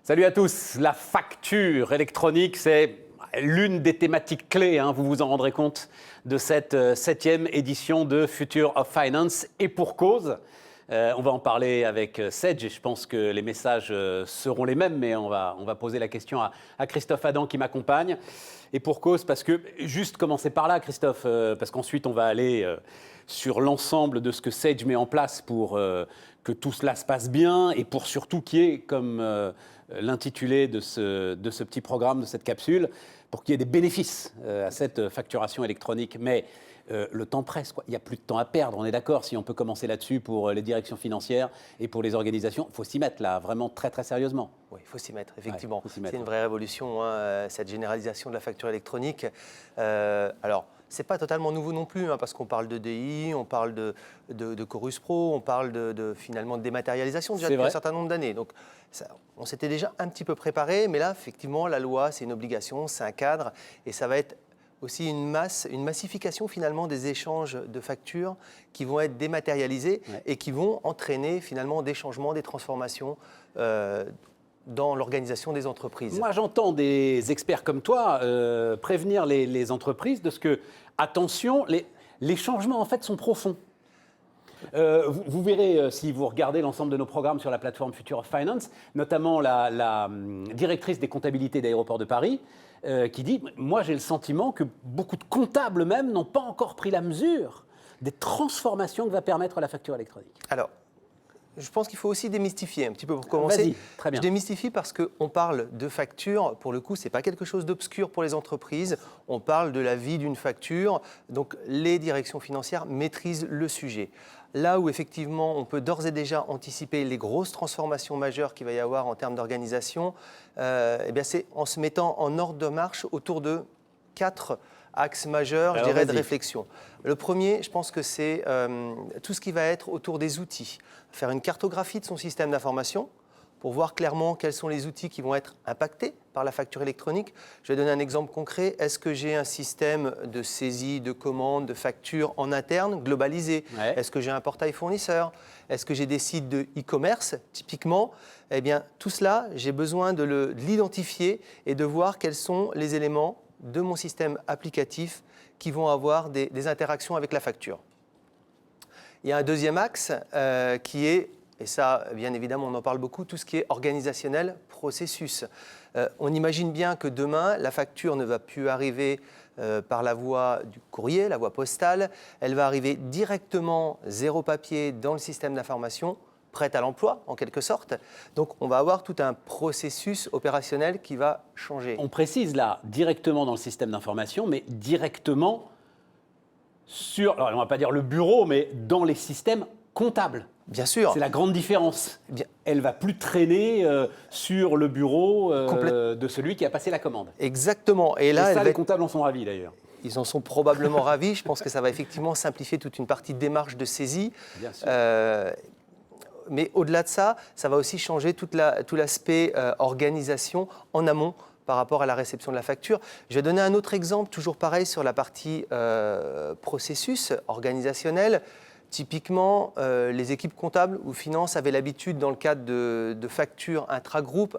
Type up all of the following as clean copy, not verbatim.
Salut à tous. La facture électronique, c'est l'une des thématiques clés, vous vous en rendrez compte, de cette 7e édition de Future of Finance. Et pour cause, on va en parler avec Sedge et je pense que les messages seront les mêmes, mais on va poser la question à Christophe Adam qui m'accompagne. Et pour cause, parce que, juste commencer par là, Christophe, parce qu'ensuite on va aller sur l'ensemble de ce que Sedge met en place pour que tout cela se passe bien et pour surtout qu'il y ait, comme l'intitulé de ce petit programme, de cette capsule, pour qu'il y ait des bénéfices à cette facturation électronique. Mais le temps presse, quoi. Il n'y a plus de temps à perdre, on est d'accord. Si on peut commencer là-dessus pour les directions financières et pour les organisations, il faut s'y mettre là, vraiment très très sérieusement. Oui, il faut s'y mettre, effectivement. Ouais, c'est une vraie révolution, cette généralisation de la facture électronique. Alors, ce n'est pas totalement nouveau non plus, parce qu'on parle de DI, on parle de Chorus Pro, on parle finalement de dématérialisation déjà depuis un certain nombre d'années. Donc, on s'était déjà un petit peu préparé, mais là, effectivement, la loi, c'est une obligation, c'est un cadre, et ça va être aussi une massification finalement des échanges de factures qui vont être dématérialisés et qui vont entraîner finalement des changements, des transformations dans l'organisation des entreprises. Moi, j'entends des experts comme toi prévenir les entreprises de ce que, attention, les changements en fait sont profonds. Vous verrez, si vous regardez l'ensemble de nos programmes sur la plateforme Future of Finance, notamment la directrice des comptabilités d'Aéroports de Paris, qui dit « Moi, j'ai le sentiment que beaucoup de comptables même n'ont pas encore pris la mesure des transformations que va permettre la facture électronique. » Alors, je pense qu'il faut aussi démystifier un petit peu pour commencer. Vas-y, très bien. Je démystifie parce qu'on parle de facture. Pour le coup, ce n'est pas quelque chose d'obscur pour les entreprises. On parle de la vie d'une facture. Donc, les directions financières maîtrisent le sujet. Là où, effectivement, on peut d'ores et déjà anticiper les grosses transformations majeures qu'il va y avoir en termes d'organisation, c'est en se mettant en ordre de marche autour de 4 axes majeurs, je dirais, de réflexion. Le premier, je pense que c'est tout ce qui va être autour des outils. Faire une cartographie de son système d'information pour voir clairement quels sont les outils qui vont être impactés par la facture électronique. Je vais donner un exemple concret. Est-ce que j'ai un système de saisie, de commande, de facture en interne globalisé? Est-ce que j'ai un portail fournisseur? Est-ce que j'ai des sites de e-commerce, typiquement? Eh bien, tout cela, j'ai besoin de l'identifier et de voir quels sont les éléments de mon système applicatif qui vont avoir des interactions avec la facture. Il y a un deuxième axe qui est, et ça, bien évidemment, on en parle beaucoup, tout ce qui est organisationnel, processus. On imagine bien que demain, la facture ne va plus arriver par la voie du courrier, la voie postale. Elle va arriver directement, zéro papier, dans le système d'information, prête à l'emploi, en quelque sorte. Donc, on va avoir tout un processus opérationnel qui va changer. On précise là, directement dans le système d'information, mais directement sur, alors on ne va pas dire le bureau, mais dans les systèmes comptables. Bien sûr. C'est la grande différence. Elle ne va plus traîner sur le bureau de celui qui a passé la commande. Exactement. Et ça, les comptables en sont ravis d'ailleurs. Ils en sont probablement ravis. Je pense que ça va effectivement simplifier toute une partie de démarche de saisie. Bien sûr. Mais au-delà de ça, ça va aussi changer tout l'aspect organisation en amont par rapport à la réception de la facture. Je vais donner un autre exemple, toujours pareil sur la partie processus organisationnel. Typiquement, les équipes comptables ou finances avaient l'habitude, dans le cadre de factures intra-groupe,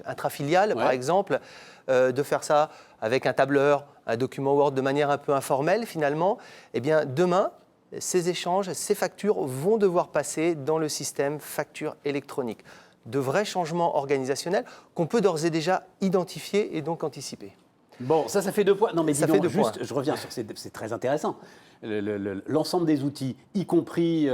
intra-filiales, par exemple, de faire ça avec un tableur, un document Word de manière un peu informelle, finalement. Eh bien, demain, ces échanges, ces factures vont devoir passer dans le système facture électronique. De vrais changements organisationnels qu'on peut d'ores et déjà identifier et donc anticiper. Bon, ça fait 2 points. Non, mais ça fait 2 points. Juste, je reviens sur c'est très intéressant. L'ensemble des outils, y compris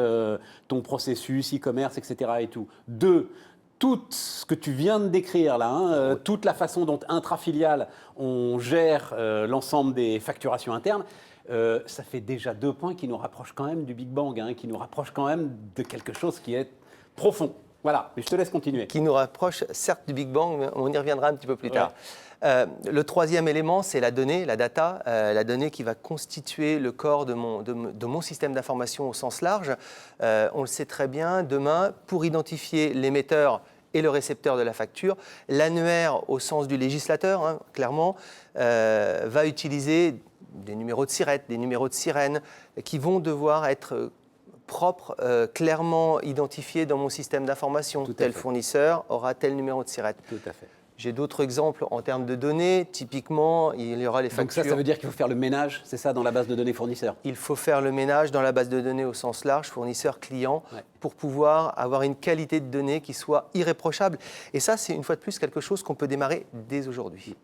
ton processus, e-commerce, etc. et tout. 2, tout ce que tu viens de décrire là, toute la façon dont intrafiliale on gère l'ensemble des facturations internes, ça fait déjà 2 points qui nous rapprochent quand même du Big Bang, qui nous rapprochent quand même de quelque chose qui est profond. Voilà, mais je te laisse continuer. Qui nous rapproche certes du Big Bang, mais on y reviendra un petit peu plus tard. Le troisième élément, c'est la donnée, la data, la donnée qui va constituer le corps de mon système d'information au sens large. On le sait très bien, demain, pour identifier l'émetteur et le récepteur de la facture, l'annuaire, au sens du législateur, clairement, va utiliser des numéros de SIRET, des numéros de sirène, qui vont devoir être propre, clairement identifié dans mon système d'information. Tel fournisseur aura tel numéro de SIRET. Tout à fait. J'ai d'autres exemples en termes de données. Typiquement, il y aura les factures. Donc ça veut dire qu'il faut faire le ménage, c'est ça, dans la base de données fournisseurs? Il faut faire le ménage dans la base de données au sens large, fournisseur-client, pour pouvoir avoir une qualité de données qui soit irréprochable. Et ça, c'est une fois de plus quelque chose qu'on peut démarrer dès aujourd'hui.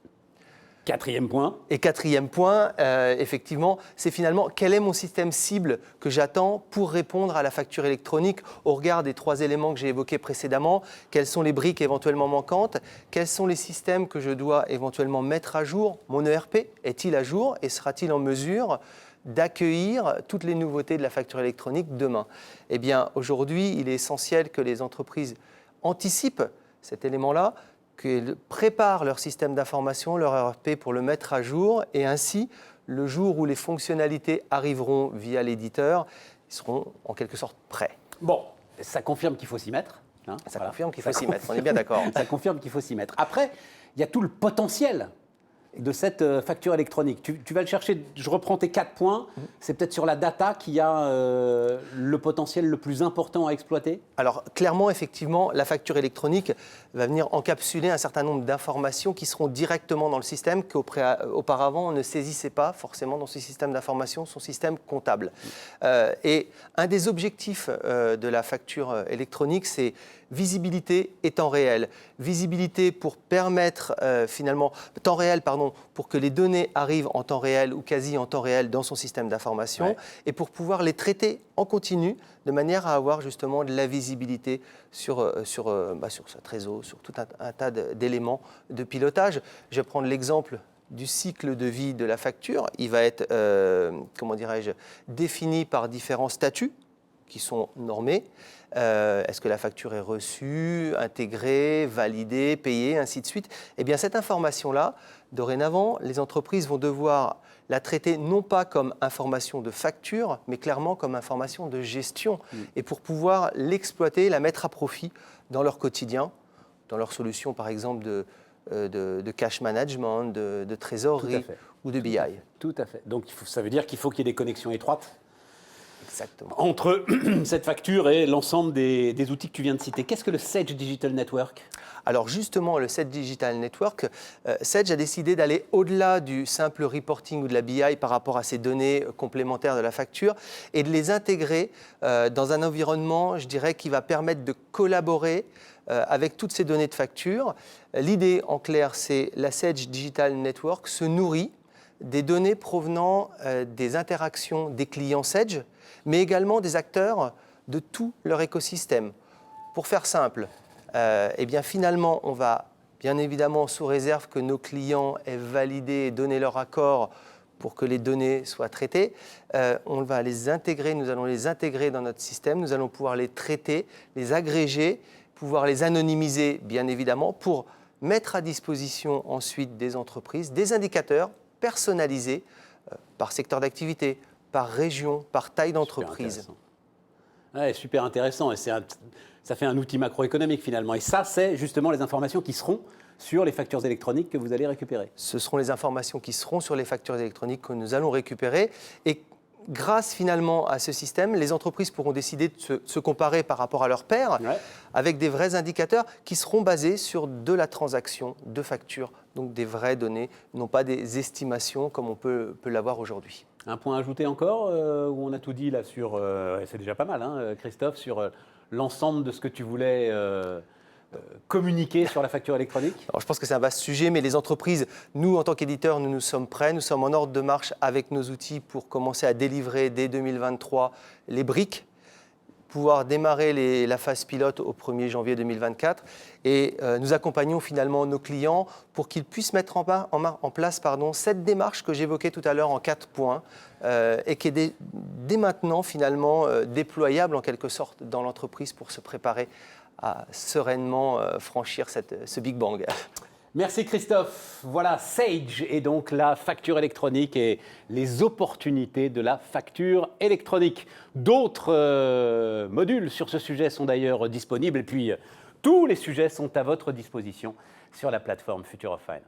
Quatrième point. Et quatrième point, effectivement, c'est finalement quel est mon système cible que j'attends pour répondre à la facture électronique au regard des 3 éléments que j'ai évoqués précédemment. Quelles sont les briques éventuellement manquantes? Quels sont les systèmes que je dois éventuellement mettre à jour? Mon ERP est-il à jour et sera-t-il en mesure d'accueillir toutes les nouveautés de la facture électronique demain? Eh bien, aujourd'hui, il est essentiel que les entreprises anticipent cet élément-là, qu'elles préparent leur système d'information, leur ERP pour le mettre à jour et ainsi, le jour où les fonctionnalités arriveront via l'éditeur, ils seront en quelque sorte prêts. Bon, ça confirme qu'il faut s'y mettre. Hein, ça confirme qu'il faut s'y mettre, on est bien d'accord. Ça confirme qu'il faut s'y mettre. Après, il y a tout le potentiel de cette facture électronique. Tu vas le chercher, je reprends tes 4 points, c'est peut-être sur la data qu'il y a le potentiel le plus important à exploiter? Alors clairement, effectivement, la facture électronique va venir encapsuler un certain nombre d'informations qui seront directement dans le système qu'auparavant on ne saisissait pas forcément dans ce système d'information, son système comptable. Et un des objectifs de la facture électronique, c'est visibilité et temps réel. Visibilité pour permettre temps réel, pour que les données arrivent en temps réel ou quasi en temps réel dans son système d'information et pour pouvoir les traiter en continu de manière à avoir justement de la visibilité sur sa trésor, sur tout un tas d'éléments de pilotage. Je vais prendre l'exemple du cycle de vie de la facture. Il va être, défini par différents statuts qui sont normés. Est-ce que la facture est reçue, intégrée, validée, payée, ainsi de suite? Eh bien, cette information-là, dorénavant, les entreprises vont devoir la traiter non pas comme information de facture, mais clairement comme information de gestion. Et pour pouvoir l'exploiter, la mettre à profit dans leur quotidien, dans leur solution, par exemple, de cash management, de trésorerie ou de BI. Tout à fait. Donc, ça veut dire qu'il faut qu'il y ait des connexions étroites. Exactement. Entre cette facture et l'ensemble des outils que tu viens de citer. Qu'est-ce que le Sage Digital Network? Alors justement, le Sage Digital Network, Sage a décidé d'aller au-delà du simple reporting ou de la BI par rapport à ces données complémentaires de la facture et de les intégrer dans un environnement, je dirais, qui va permettre de collaborer avec toutes ces données de facture. L'idée, en clair, c'est la Sage Digital Network se nourrit des données provenant des interactions des clients Sage, mais également des acteurs de tout leur écosystème. Pour faire simple, finalement, on va bien évidemment, sous réserve que nos clients aient validé et donné leur accord pour que les données soient traitées, on va les intégrer, nous allons les intégrer dans notre système, nous allons pouvoir les traiter, les agréger, pouvoir les anonymiser, bien évidemment, pour mettre à disposition ensuite des entreprises des indicateurs personnalisés par secteur d'activité, par région, par taille d'entreprise. Super intéressant. Et ça fait un outil macroéconomique finalement. Et ça, c'est justement les informations qui seront sur les factures électroniques que vous allez récupérer. Ce seront les informations qui seront sur les factures électroniques que nous allons récupérer. Et grâce finalement à ce système, les entreprises pourront décider de se comparer par rapport à leurs pairs avec des vrais indicateurs qui seront basés sur de la transaction de factures, donc des vraies données, non pas des estimations comme on peut l'avoir aujourd'hui. Un point ajouté encore, où on a tout dit là sur, c'est déjà pas mal, hein, Christophe, sur l'ensemble de ce que tu voulais communiquer sur la facture électronique? Alors, je pense que c'est un vaste sujet, mais les entreprises, nous, en tant qu'éditeurs, nous sommes prêts, nous sommes en ordre de marche avec nos outils pour commencer à délivrer dès 2023 les briques, pouvoir démarrer la phase pilote au 1er janvier 2024 et nous accompagnons finalement nos clients pour qu'ils puissent mettre en place cette démarche que j'évoquais tout à l'heure en 4 points et qui est dès maintenant finalement déployable en quelque sorte dans l'entreprise pour se préparer à sereinement franchir ce Big Bang. Merci Christophe. Voilà, Sage et donc la facture électronique et les opportunités de la facture électronique. D'autres modules sur ce sujet sont d'ailleurs disponibles et puis tous les sujets sont à votre disposition sur la plateforme Future of Finance.